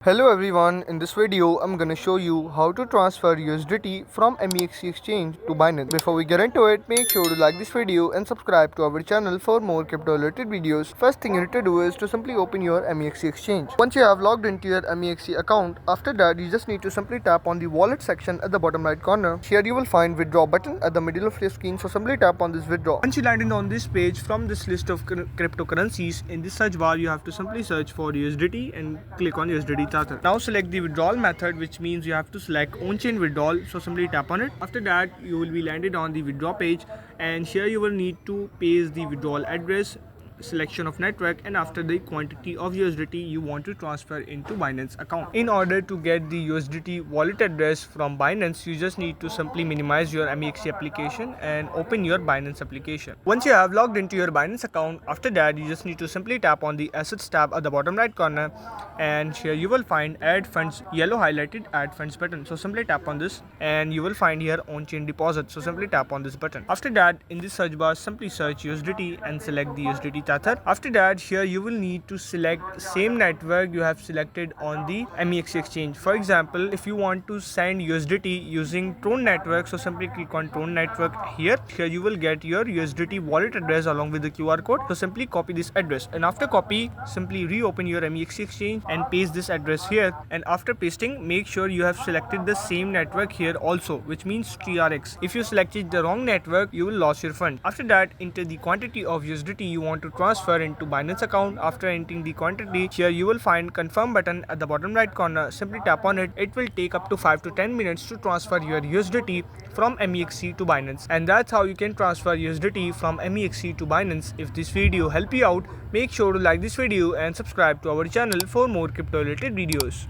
Hello everyone, in this video I'm gonna show you how to transfer USDT from Mexc exchange to Binance. Before we get into it, make sure to like this video and subscribe to our channel for more crypto related videos. First thing you need to do is to simply open your Mexc exchange. Once you have logged into your Mexc account, after that you just need to simply tap on the wallet section at the bottom right corner. Here you will find withdraw button at the middle of your screen, so simply tap on this withdraw. Once you landed on this page, from this list of cryptocurrencies, in this search bar you have to simply search for USDT and click on USDT. Now select the withdrawal method, which means you have to select on-chain withdrawal, so simply tap on it. After that you will be landed on the withdraw page, and here you will need to paste the withdrawal address, selection of network, and after the quantity of USDT you want to transfer into Binance account. In order to get the USDT wallet address from Binance, you just need to simply minimize your Mexc application and open your Binance application. Once you have logged into your Binance account, after that you just need to simply tap on the assets tab at the bottom right corner, and here you will find add funds, yellow highlighted add funds button, so simply tap on this and you will find here on chain deposit, so simply tap on this button. After that, in this search bar simply search USDT and select the USDT Tether. After that, here you will need to select same network you have selected on the Mexc exchange. For example, if you want to send USDT using Tron network, so simply click on Tron network here. Here you will get your USDT wallet address along with the QR code, so simply copy this address, and after copy simply reopen your Mexc exchange and paste this address here. And after pasting, make sure you have selected the same network here also, which means TRX. If you selected the wrong network, you will lose your fund. After that, enter the quantity of USDT you want to transfer into Binance account. After entering the quantity, here you will find confirm button at the bottom right corner. Simply tap on it. It will take up to 5 to 10 minutes to transfer your USDT from Mexc to Binance, and that's how you can transfer USDT from Mexc to Binance. If this video helped you out, make sure to like this video and subscribe to our channel for more crypto related videos.